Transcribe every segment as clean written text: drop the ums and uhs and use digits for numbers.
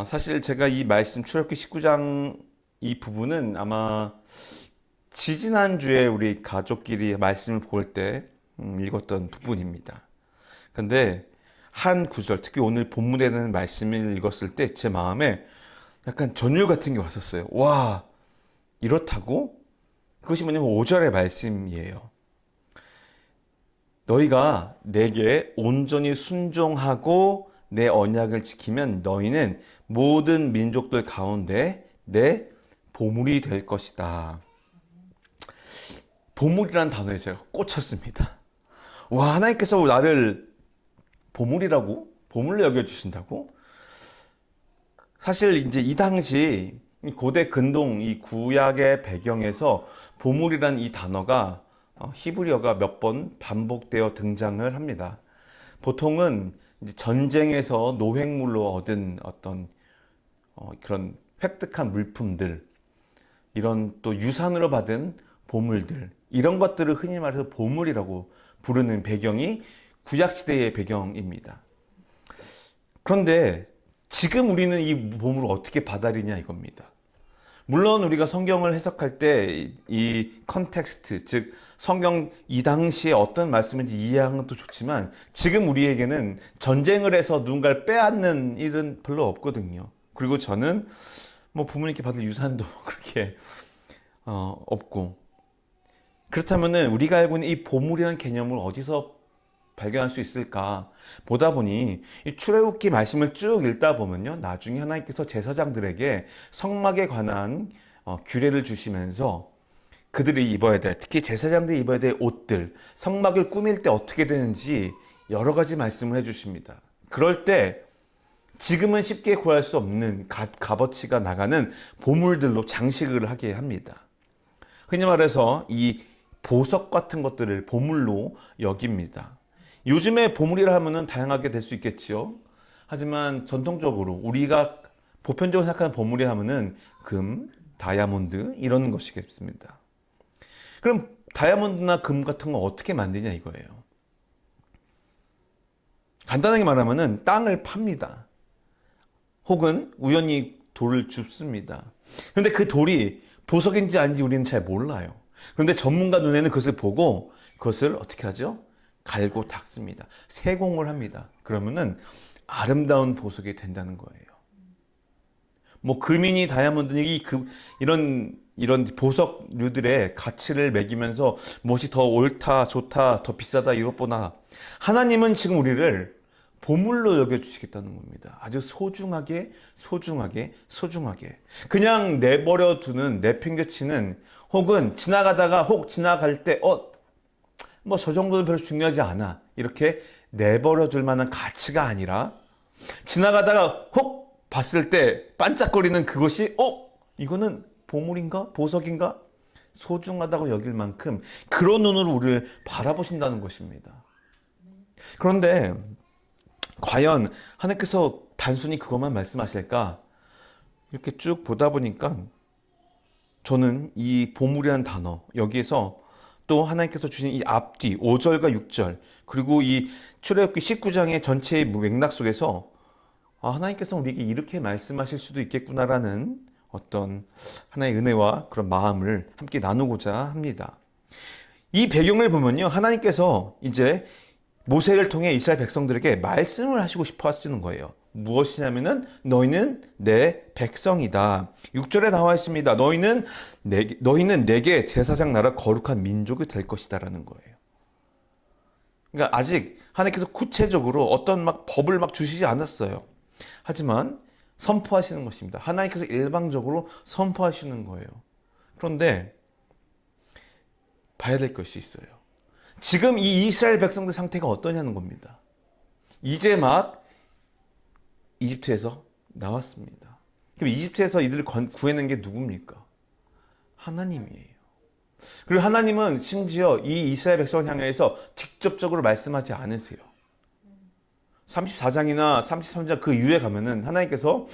사실 제가 이 말씀 출애굽기 19장 이 부분은 아마 지지난주에 우리 가족끼리 말씀을 볼 때 읽었던 부분입니다. 근데 한 구절, 특히 오늘 본문에 대한 말씀을 읽었을 때 제 마음에 약간 전율 같은 게 왔었어요. 와, 이렇다고? 그것이 뭐냐면 5절의 말씀이에요. 너희가 내게 온전히 순종하고 내 언약을 지키면 너희는 모든 민족들 가운데 내 보물이 될 것이다. 보물이라는 단어에 제가 꽂혔습니다. 와, 하나님께서 나를 보물이라고? 보물로 여겨주신다고? 사실 이제 이 당시 고대 근동 이 구약의 배경에서 보물이란 이 단어가 히브리어가 몇 번 반복되어 등장을 합니다. 보통은 이제 전쟁에서 노획물로 얻은 어떤 그런 획득한 물품들, 이런 또 유산으로 받은 보물들, 이런 것들을 흔히 말해서 보물이라고 부르는 배경이 구약시대의 배경입니다. 그런데 지금 우리는 이 보물을 어떻게 받아들이냐 이겁니다. 물론 우리가 성경을 해석할 때 이 컨텍스트, 즉 성경 이 당시에 어떤 말씀인지 이해하는 것도 좋지만 지금 우리에게는 전쟁을 해서 누군가를 빼앗는 일은 별로 없거든요. 그리고 저는 뭐 부모님께 받을 유산도 그렇게 없고, 그렇다면은 우리가 알고 있는 이 보물이라는 개념을 어디서 발견할 수 있을까 보다 보니 이 출애굽기 말씀을 쭉 읽다 보면요, 나중에 하나님께서 제사장들에게 성막에 관한 규례를 주시면서 그들이 입어야 될, 특히 제사장들이 입어야 될 옷들, 성막을 꾸밀 때 어떻게 되는지 여러 가지 말씀을 해주십니다. 그럴 때 지금은 쉽게 구할 수 없는 값어치가 나가는 보물들로 장식을 하게 합니다. 흔히 말해서 이 보석 같은 것들을 보물로 여깁니다. 요즘에 보물이라 하면은 다양하게 될 수 있겠지요. 하지만 전통적으로 우리가 보편적으로 생각하는 보물이 하면은 금, 다이아몬드 이런 것이겠습니다. 그럼 다이아몬드나 금 같은 거 어떻게 만드냐 이거예요. 간단하게 말하면은 땅을 팝니다. 혹은 우연히 돌을 줍습니다. 그런데 그 돌이 보석인지 아닌지 우리는 잘 몰라요. 그런데 전문가 눈에는 그것을 보고 그것을 어떻게 하죠? 갈고 닦습니다. 세공을 합니다. 그러면은 아름다운 보석이 된다는 거예요. 뭐 금이니 다이아몬드니 이런 보석류들의 가치를 매기면서 무엇이 더 옳다, 좋다, 더 비싸다 이것보다 하나님은 지금 우리를 보물로 여겨주시겠다는 겁니다. 아주 소중하게, 소중하게, 소중하게. 그냥 내버려 두는, 내팽겨치는, 혹은 지나가다가 혹 지나갈 때, 뭐 저 정도는 별로 중요하지 않아, 이렇게 내버려 둘 만한 가치가 아니라 지나가다가 혹 봤을 때 반짝거리는 그것이 이거는 보물인가? 보석인가? 소중하다고 여길 만큼 그런 눈으로 우리를 바라보신다는 것입니다. 그런데 과연 하나님께서 단순히 그것만 말씀하실까? 이렇게 쭉 보다 보니까 저는 이 보물이라는 단어, 여기에서 또 하나님께서 주신 이 앞뒤 5절과 6절, 그리고 이 출애굽기 19장의 전체의 맥락 속에서 하나님께서 우리에게 이렇게 말씀하실 수도 있겠구나라는 어떤 하나의 은혜와 그런 마음을 함께 나누고자 합니다. 이 배경을 보면요, 하나님께서 이제 모세를 통해 이스라엘 백성들에게 말씀을 하시고 싶어 하시는 거예요. 무엇이냐면은 너희는 내 백성이다. 6절에 나와 있습니다. 너희는 내게 제사장 나라 거룩한 민족이 될 것이다라는 거예요. 그러니까 아직 하나님께서 구체적으로 어떤 법을 주시지 않았어요. 하지만 선포하시는 것입니다. 하나님께서 일방적으로 선포하시는 거예요. 그런데 봐야 될 것이 있어요. 지금 이 이스라엘 백성들 상태가 어떠냐는 겁니다. 이제 막 이집트에서 나왔습니다. 그럼 이집트에서 이들을 구해낸 게 누굽니까? 하나님이에요. 그리고 하나님은 심지어 이 이스라엘 백성을 향해서 직접적으로 말씀하지 않으세요. 34장이나 33장 그 이후에 가면은 하나님께서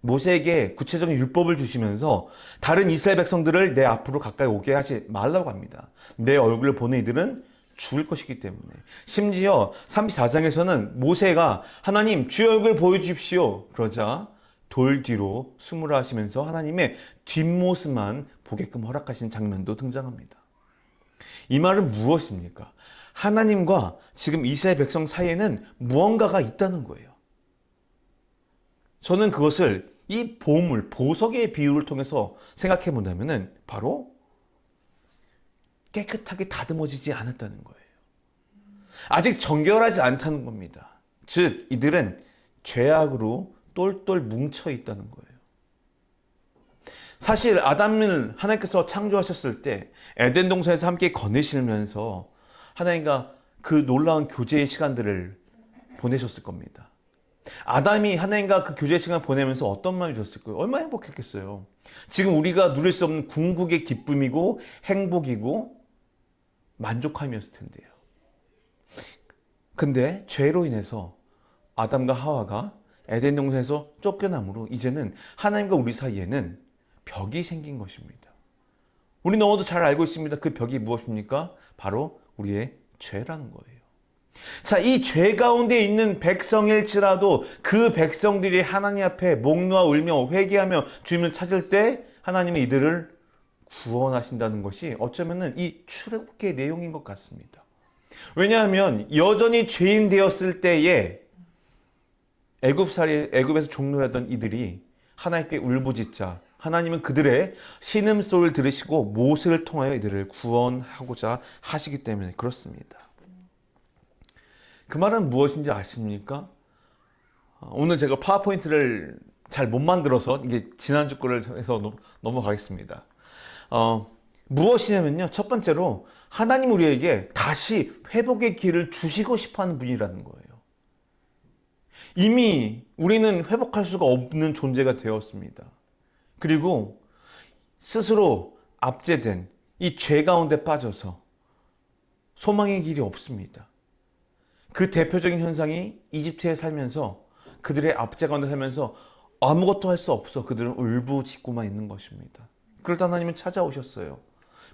모세에게 구체적인 율법을 주시면서 다른 이스라엘 백성들을 내 앞으로 가까이 오게 하지 말라고 합니다. 내 얼굴을 보는 이들은 죽을 것이기 때문에. 심지어 34장에서는 모세가 하나님 주의 얼굴 보여주십시오 그러자 돌 뒤로 숨으라 하시면서 하나님의 뒷모습만 보게끔 허락하신 장면도 등장합니다. 이 말은 무엇입니까? 하나님과 지금 이스라엘 백성 사이에는 무언가가 있다는 거예요. 저는 그것을 이 보물, 보석의 비유를 통해서 생각해 본다면 바로 깨끗하게 다듬어지지 않았다는 거예요. 아직 정결하지 않다는 겁니다. 즉 이들은 죄악으로 똘똘 뭉쳐 있다는 거예요. 사실 아담을 하나님께서 창조하셨을 때 에덴 동산에서 함께 거느시면서 하나님과 그 놀라운 교제의 시간들을 보내셨을 겁니다. 아담이 하나님과 그 교제의 시간을 보내면서 어떤 마음이 들었을 거예요? 얼마나 행복했겠어요. 지금 우리가 누릴 수 없는 궁극의 기쁨이고 행복이고 만족함이었을 텐데요. 근데 죄로 인해서 아담과 하와가 에덴 동산에서 쫓겨남으로 이제는 하나님과 우리 사이에는 벽이 생긴 것입니다. 우리 너무도 잘 알고 있습니다. 그 벽이 무엇입니까? 바로 우리의 죄라는 거예요. 자, 이 죄 가운데 있는 백성일지라도 그 백성들이 하나님 앞에 목 놓아 울며 회개하며 주님을 찾을 때 하나님은 이들을 구원하신다는 것이 어쩌면은 이 출애굽기의 내용인 것 같습니다. 왜냐하면 여전히 죄인 되었을 때에 애굽에서 종노하던 이들이 하나님께 울부짖자 하나님은 그들의 신음소리를 들으시고 모세를 통하여 이들을 구원하고자 하시기 때문에 그렇습니다. 그 말은 무엇인지 아십니까? 오늘 제가 파워포인트를 잘 못 만들어서 이게 지난주 거를 해서 넘어가겠습니다. 무엇이냐면요. 첫 번째로 하나님 우리에게 다시 회복의 기회를 주시고 싶어하는 분이라는 거예요. 이미 우리는 회복할 수가 없는 존재가 되었습니다. 그리고 스스로 압제된 이 죄 가운데 빠져서 소망의 길이 없습니다. 그 대표적인 현상이 이집트에 살면서 그들의 압제 가운데 살면서 아무것도 할 수 없어 그들은 울부짖고만 있는 것입니다. 그러다 하나님은 찾아오셨어요.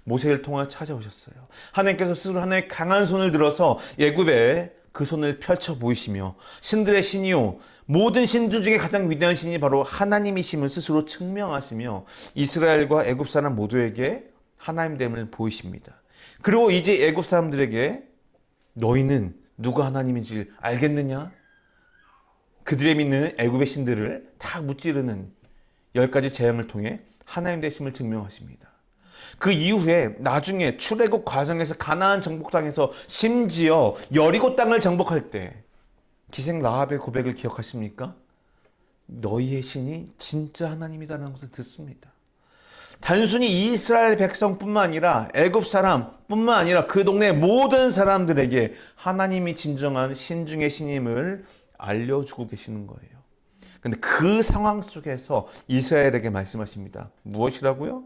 모세를 통하여 찾아오셨어요. 하나님께서 스스로 하나님의 강한 손을 들어서 애굽에 그 손을 펼쳐 보이시며 신들의 신이요 모든 신들 중에 가장 위대한 신이 바로 하나님이심을 스스로 증명하시며 이스라엘과 애굽 사람 모두에게 하나님됨을 보이십니다. 그리고 이제 애굽 사람들에게 너희는 누가 하나님인지 알겠느냐? 그들의 믿는 애굽의 신들을 다 무찌르는 10가지 재앙을 통해 하나님 되심을 증명하십니다. 그 이후에 나중에 출애굽 과정에서 가나안 정복 땅에서 심지어 여리고 땅을 정복할 때 기생 라합의 고백을 기억하십니까? 너희의 신이 진짜 하나님이다라는 것을 듣습니다. 단순히 이스라엘 백성뿐만 아니라 애굽 사람뿐만 아니라 그 동네 모든 사람들에게 하나님이 진정한 신 중의 신임을 알려주고 계시는 거예요. 근데 그 상황 속에서 이스라엘에게 말씀하십니다. 무엇이라고요?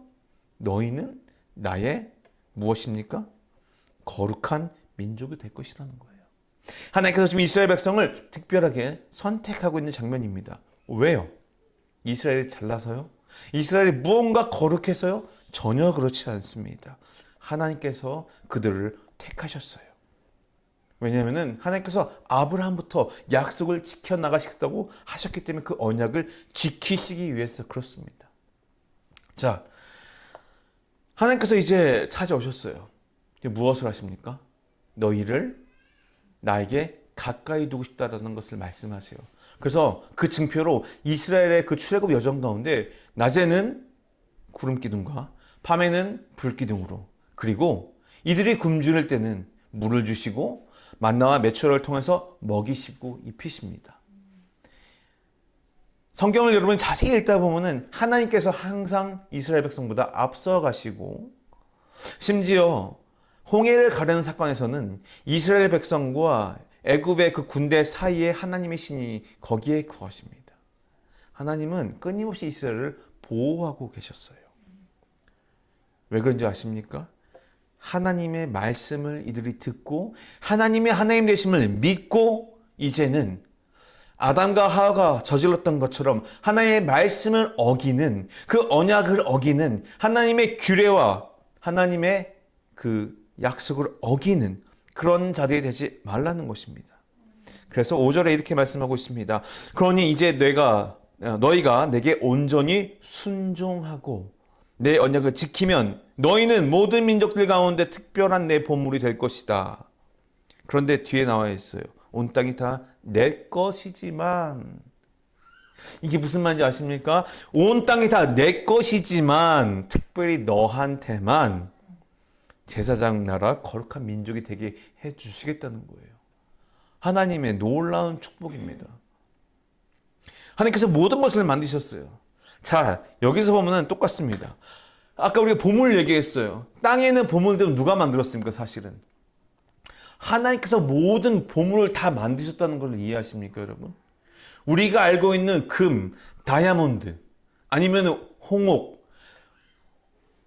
너희는 나의 무엇입니까? 거룩한 민족이 될 것이라는 거예요. 하나님께서 지금 이스라엘 백성을 특별하게 선택하고 있는 장면입니다. 왜요? 이스라엘이 잘나서요? 이스라엘이 무언가 거룩해서요? 전혀 그렇지 않습니다. 하나님께서 그들을 택하셨어요. 왜냐하면 하나님께서 아브라함부터 약속을 지켜나가시겠다고 하셨기 때문에 그 언약을 지키시기 위해서 그렇습니다. 자, 하나님께서 이제 찾아오셨어요. 무엇을 하십니까? 너희를 나에게 가까이 두고 싶다라는 것을 말씀하세요. 그래서 그 증표로 이스라엘의 그 출애굽 여정 가운데 낮에는 구름 기둥과 밤에는 불 기둥으로 그리고 이들이 굶주릴 때는 물을 주시고 만나와 메추라를 통해서 먹이시고 입히십니다. 성경을 여러분 자세히 읽다 보면은 하나님께서 항상 이스라엘 백성보다 앞서가시고 심지어 홍해를 가르는 사건에서는 이스라엘 백성과 애굽의 그 군대 사이에 하나님의 신이 거기에 거하십니다. 하나님은 끊임없이 이스라엘을 보호하고 계셨어요. 왜 그런지 아십니까? 하나님의 말씀을 이들이 듣고 하나님의 하나님 되심을 믿고 이제는 아담과 하와가 저질렀던 것처럼 하나님의 말씀을 어기는 그 언약을 어기는 하나님의 규례와 하나님의 그 약속을 어기는 그런 자들이 되지 말라는 것입니다. 그래서 5절에 이렇게 말씀하고 있습니다. 그러니 이제 너희가 내게 온전히 순종하고 내 언약을 지키면 너희는 모든 민족들 가운데 특별한 내 보물이 될 것이다. 그런데 뒤에 나와 있어요. 온 땅이 다 내 것이지만, 이게 무슨 말인지 아십니까? 온 땅이 다 내 것이지만 특별히 너한테만 제사장 나라 거룩한 민족이 되게 해 주시겠다는 거예요. 하나님의 놀라운 축복입니다. 하나님께서 모든 것을 만드셨어요. 자, 여기서 보면은 똑같습니다. 아까 우리가 보물 얘기했어요. 땅에 있는 보물들은 누가 만들었습니까, 사실은? 하나님께서 모든 보물을 다 만드셨다는 걸 이해하십니까, 여러분? 우리가 알고 있는 금, 다이아몬드, 아니면 홍옥,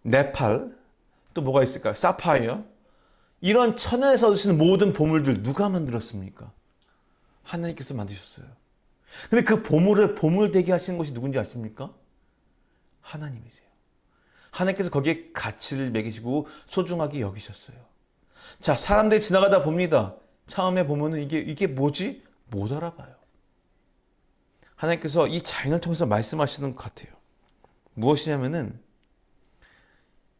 네팔, 또 뭐가 있을까요? 사파이어. 이런 천연에서 얻으시는 모든 보물들 누가 만들었습니까? 하나님께서 만드셨어요. 근데 그 보물을 보물되게 하시는 것이 누군지 아십니까? 하나님이세요. 하나님께서 거기에 가치를 매기시고 소중하게 여기셨어요. 자, 사람들이 지나가다 봅니다. 처음에 보면은 이게 뭐지? 못 알아봐요. 하나님께서 이 자연을 통해서 말씀하시는 것 같아요. 무엇이냐면은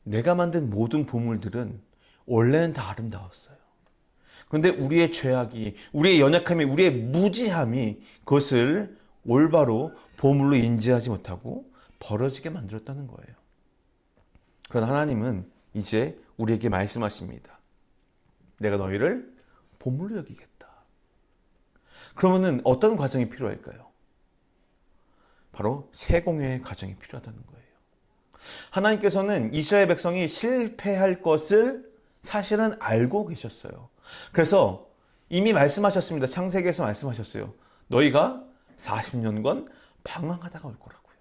내가 만든 모든 보물들은 원래는 다 아름다웠어요. 그런데 우리의 죄악이, 우리의 연약함이, 우리의 무지함이 그것을 올바로 보물로 인지하지 못하고 버려지게 만들었다는 거예요. 그러나 하나님은 이제 우리에게 말씀하십니다. 내가 너희를 보물로 여기겠다. 그러면은 어떤 과정이 필요할까요? 바로 세공의 과정이 필요하다는 거예요. 하나님께서는 이스라엘 백성이 실패할 것을 사실은 알고 계셨어요. 그래서 이미 말씀하셨습니다. 창세기에서 말씀하셨어요. 너희가 40년간 방황하다가 올 거라고요.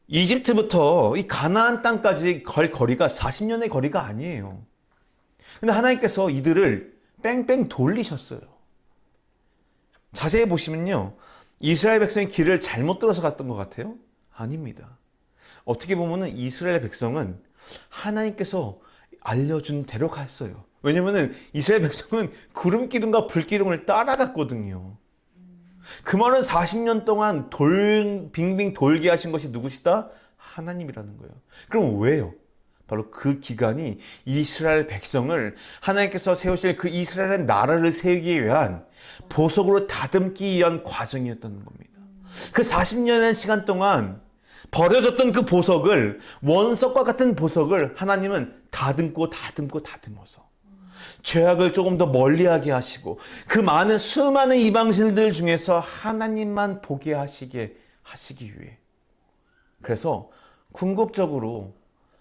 이집트부터 이 가나안 땅까지 걸 거리가 40년의 거리가 아니에요. 근데 하나님께서 이들을 뺑뺑 돌리셨어요. 자세히 보시면요. 이스라엘 백성이 길을 잘못 들어서 갔던 것 같아요? 아닙니다. 어떻게 보면은 이스라엘 백성은 하나님께서 알려준 대로 갔어요. 왜냐면은 이스라엘 백성은 구름 기둥과 불 기둥을 따라갔거든요. 그 말은 40년 동안 빙빙 돌게 하신 것이 누구시다? 하나님이라는 거예요. 그럼 왜요? 바로 그 기간이 이스라엘 백성을 하나님께서 세우실 그 이스라엘의 나라를 세우기 위한 보석으로 다듬기 위한 과정이었다는 겁니다. 그 40년의 시간 동안 버려졌던 그 보석을, 원석과 같은 보석을 하나님은 다듬어서 죄악을 조금 더 멀리하게 하시고 그 많은 수많은 이방신들 중에서 하나님만 보게 하시기 위해, 그래서 궁극적으로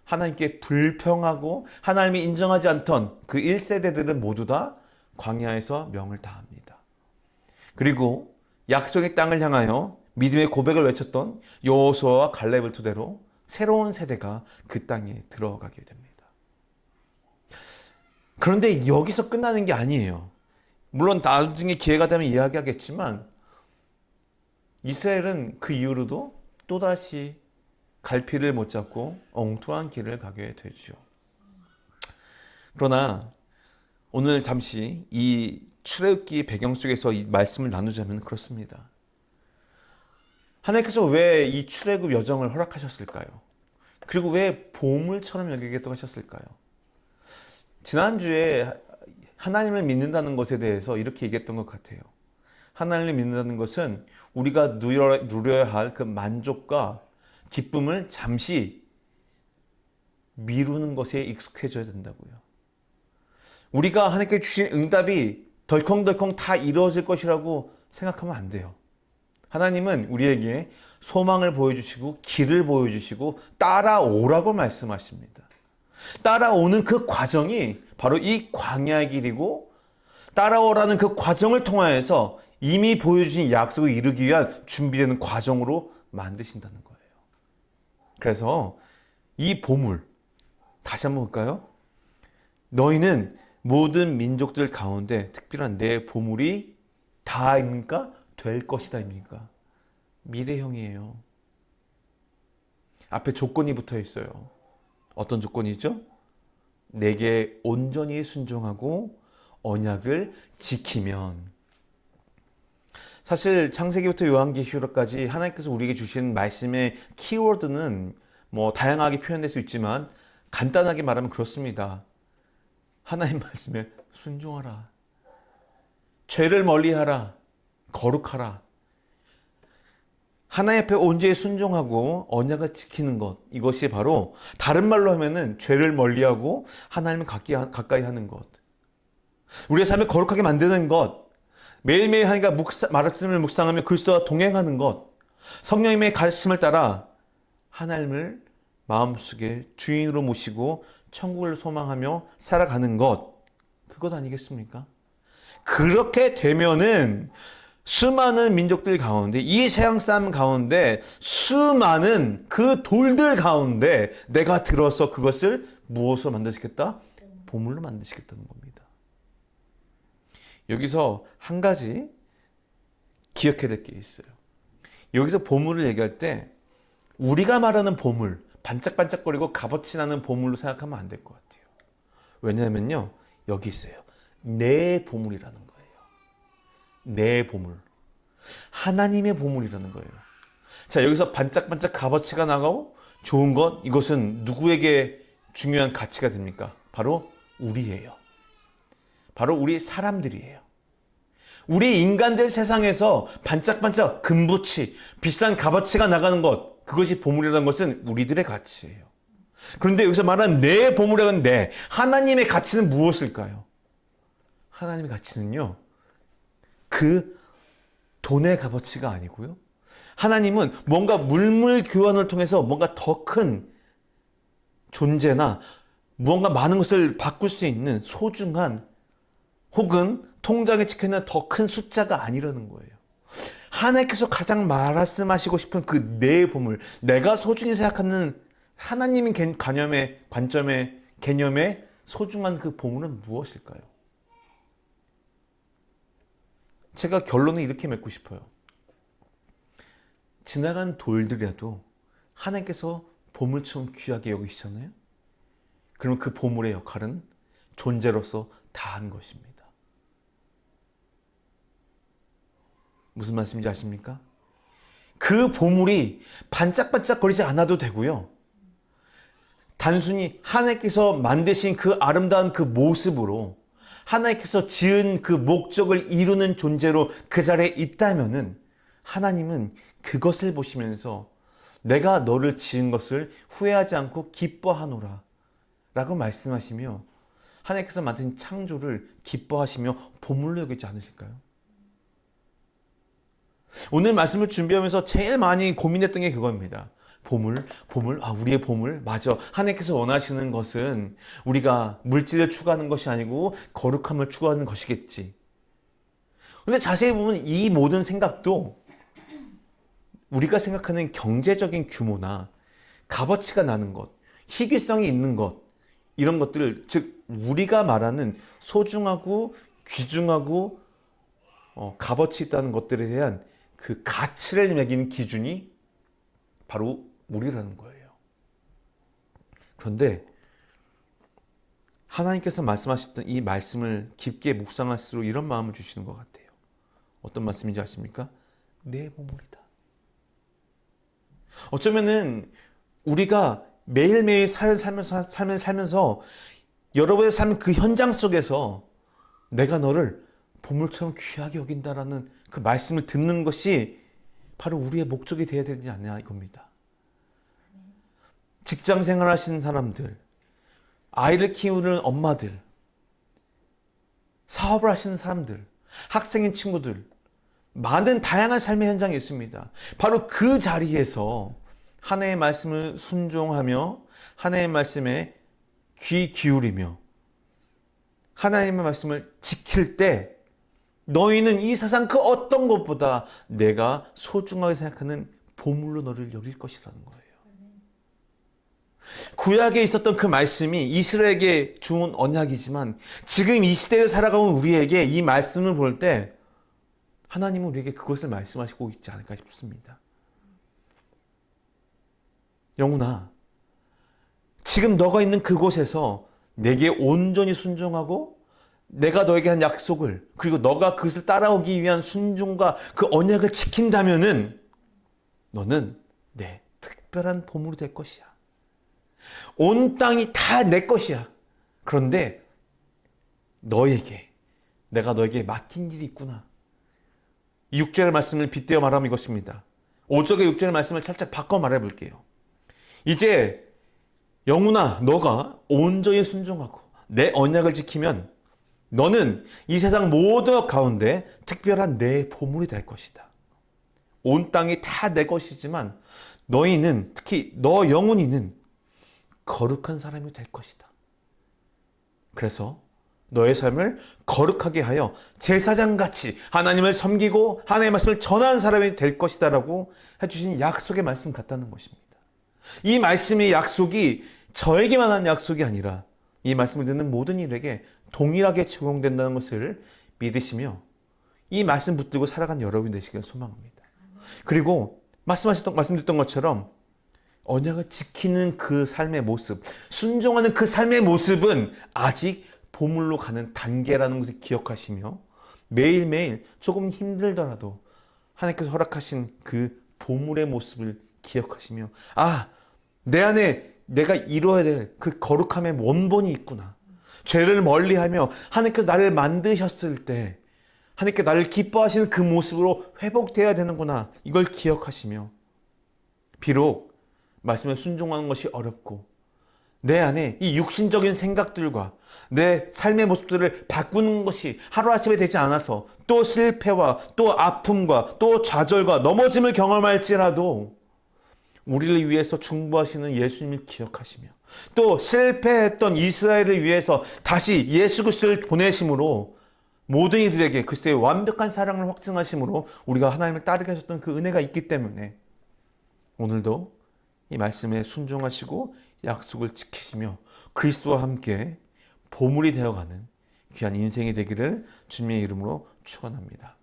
하나님께 불평하고 하나님이 인정하지 않던 그 1세대들은 모두 다 광야에서 명을 다합니다. 그리고 약속의 땅을 향하여 믿음의 고백을 외쳤던 여호수아와 갈렙을 토대로 새로운 세대가 그 땅에 들어가게 됩니다. 그런데 여기서 끝나는 게 아니에요. 물론 나중에 기회가 되면 이야기하겠지만 이스라엘은 그 이후로도 또다시 갈피를 못 잡고 엉뚱한 길을 가게 되죠. 그러나 오늘 잠시 이 출애굽기 배경 속에서 이 말씀을 나누자면 그렇습니다. 하나님께서 왜 이 출애굽 여정을 허락하셨을까요? 그리고 왜 보물처럼 여기겠다고 하셨을까요? 지난주에 하나님을 믿는다는 것에 대해서 이렇게 얘기했던 것 같아요. 하나님을 믿는다는 것은 우리가 누려야 할 그 만족과 기쁨을 잠시 미루는 것에 익숙해져야 된다고요. 우리가 하나님께 주신 응답이 덜컹덜컹 다 이루어질 것이라고 생각하면 안 돼요. 하나님은 우리에게 소망을 보여주시고 길을 보여주시고 따라오라고 말씀하십니다. 따라오는 그 과정이 바로 이 광야의 길이고, 따라오라는 그 과정을 통하여서 이미 보여주신 약속을 이루기 위한 준비되는 과정으로 만드신다는 거예요. 그래서 이 보물 다시 한번 볼까요? 너희는 모든 민족들 가운데 특별한 내 보물이 다입니까? 될 것이다 입니까? 미래형이에요. 앞에 조건이 붙어 있어요. 어떤 조건이죠? 내게 온전히 순종하고 언약을 지키면. 사실 창세기부터 요한계시록까지 하나님께서 우리에게 주신 말씀의 키워드는 뭐 다양하게 표현될 수 있지만 간단하게 말하면 그렇습니다. 하나님 말씀에 순종하라. 죄를 멀리하라. 거룩하라. 하나님 앞에 온전히 순종하고 언약을 지키는 것, 이것이 바로 다른 말로 하면은 죄를 멀리하고 하나님을 가까이 하는 것, 우리의 삶을 거룩하게 만드는 것, 매일매일 하나님과 말씀을 묵상하며 그리스도와 동행하는 것, 성령님의 가르침을 따라 하나님을 마음속에 주인으로 모시고 천국을 소망하며 살아가는 것, 그것 아니겠습니까? 그렇게 되면은 수많은 민족들 가운데, 이 세상 사람 가운데 수많은 그 돌들 가운데 내가 들어서 그것을 무엇으로 만드시겠다? 보물로 만드시겠다는 겁니다. 여기서 한 가지 기억해야 될 게 있어요. 여기서 보물을 얘기할 때 우리가 말하는 보물, 반짝반짝거리고 값어치 나는 보물로 생각하면 안 될 것 같아요. 왜냐하면요, 여기 있어요. 내 보물이라는 거예요. 내 보물. 하나님의 보물이라는 거예요. 자, 여기서 반짝반짝 값어치가 나가고 좋은 것, 이것은 누구에게 중요한 가치가 됩니까? 바로 우리예요. 바로 우리 사람들이에요. 우리 인간들 세상에서 반짝반짝 금붙이, 비싼 값어치가 나가는 것, 그것이 보물이라는 것은 우리들의 가치예요. 그런데 여기서 말하는 내 보물이라는 내, 하나님의 가치는 무엇일까요? 하나님의 가치는요, 그 돈의 값어치가 아니고요. 하나님은 뭔가 물물 교환을 통해서 뭔가 더 큰 존재나 무언가 많은 것을 바꿀 수 있는 소중한, 혹은 통장에 찍혀있는 더 큰 숫자가 아니라는 거예요. 하나님께서 가장 말씀하시고 싶은 그 내 보물, 내가 소중히 생각하는 하나님의 관점의 개념의 소중한 그 보물은 무엇일까요? 제가 결론을 이렇게 맺고 싶어요. 지나간 돌들이라도 하나님께서 보물처럼 귀하게 여기시잖아요. 그럼 그 보물의 역할은 존재로서 다한 것입니다. 무슨 말씀인지 아십니까? 그 보물이 반짝반짝거리지 않아도 되고요. 단순히 하나님께서 만드신 그 아름다운 그 모습으로 하나님께서 지은 그 목적을 이루는 존재로 그 자리에 있다면은 하나님은 그것을 보시면서 내가 너를 지은 것을 후회하지 않고 기뻐하노라 라고 말씀하시며 하나님께서 만든 창조를 기뻐하시며 보물로 여기지 않으실까요? 오늘 말씀을 준비하면서 제일 많이 고민했던 게 그겁니다. 보물, 우리의 보물, 맞아. 하나님께서 원하시는 것은 우리가 물질을 추구하는 것이 아니고 거룩함을 추구하는 것이겠지. 근데 자세히 보면 이 모든 생각도 우리가 생각하는 경제적인 규모나 값어치가 나는 것, 희귀성이 있는 것, 이런 것들을, 즉 우리가 말하는 소중하고 귀중하고 값어치 있다는 것들에 대한 그 가치를 매기는 기준이 바로 우리라는 거예요. 그런데 하나님께서 말씀하셨던 이 말씀을 깊게 묵상할수록 이런 마음을 주시는 것 같아요. 어떤 말씀인지 아십니까? 내 보물이다. 어쩌면은 우리가 매일매일 삶을 살면서 여러분의 삶 그 현장 속에서 내가 너를 보물처럼 귀하게 여긴다라는 그 말씀을 듣는 것이 바로 우리의 목적이 되어야 되지 않냐 이겁니다. 직장 생활 하시는 사람들, 아이를 키우는 엄마들, 사업을 하시는 사람들, 학생인 친구들, 많은 다양한 삶의 현장이 있습니다. 바로 그 자리에서 하나님의 말씀을 순종하며 하나님의 말씀에 귀 기울이며 하나님의 말씀을 지킬 때 너희는 이 세상 그 어떤 것보다 내가 소중하게 생각하는 보물로 너를 여길 것이라는 거예요. 구약에 있었던 그 말씀이 이스라엘에게 주은 언약이지만 지금 이 시대를 살아가는 우리에게 이 말씀을 볼 때 하나님은 우리에게 그것을 말씀하시고 있지 않을까 싶습니다. 영훈아, 지금 너가 있는 그곳에서 내게 온전히 순종하고 내가 너에게 한 약속을, 그리고 너가 그것을 따라오기 위한 순종과 그 언약을 지킨다면은 너는 내 특별한 보물이 될 것이야. 온 땅이 다 내 것이야. 그런데 내가 너에게 맡긴 일이 있구나. 6절의 말씀을 빗대어 말하면 이것입니다. 5절의 6절의 말씀을 살짝 바꿔 말해볼게요. 이제 영훈아, 너가 온전히 순종하고 내 언약을 지키면 너는 이 세상 모든 것 가운데 특별한 내 보물이 될 것이다. 온 땅이 다 내 것이지만 너희는, 특히 너 영훈이는 거룩한 사람이 될 것이다. 그래서 너의 삶을 거룩하게 하여 제사장같이 하나님을 섬기고 하나님의 말씀을 전하는 사람이 될 것이다 라고 해주신 약속의 말씀 같다는 것입니다. 이 말씀의 약속이 저에게만 한 약속이 아니라 이 말씀을 듣는 모든 이들에게 동일하게 적용된다는 것을 믿으시며 이 말씀 붙들고 살아간 여러분이 되시길 소망합니다. 그리고 말씀드렸던 것처럼 언약을 지키는 그 삶의 모습, 순종하는 그 삶의 모습은 아직 보물로 가는 단계라는 것을 기억하시며 매일매일 조금 힘들더라도 하나님께서 허락하신 그 보물의 모습을 기억하시며 내 안에 내가 이루어야 될 그 거룩함의 원본이 있구나. 죄를 멀리하며 하나님께서 나를 만드셨을 때 하나님께 나를 기뻐하시는 그 모습으로 회복되어야 되는구나. 이걸 기억하시며 비록 말씀에 순종하는 것이 어렵고 내 안에 이 육신적인 생각들과 내 삶의 모습들을 바꾸는 것이 하루아침에 되지 않아서 또 실패와 또 아픔과 또 좌절과 넘어짐을 경험할지라도 우리를 위해서 중보하시는 예수님을 기억하시며 또 실패했던 이스라엘을 위해서 다시 예수 그리스도를 보내심으로 모든 이들에게 그리스도의 완벽한 사랑을 확증하심으로 우리가 하나님을 따르게 하셨던 그 은혜가 있기 때문에 오늘도 이 말씀에 순종하시고 약속을 지키시며 그리스도와 함께 보물이 되어가는 귀한 인생이 되기를 주님의 이름으로 축원합니다.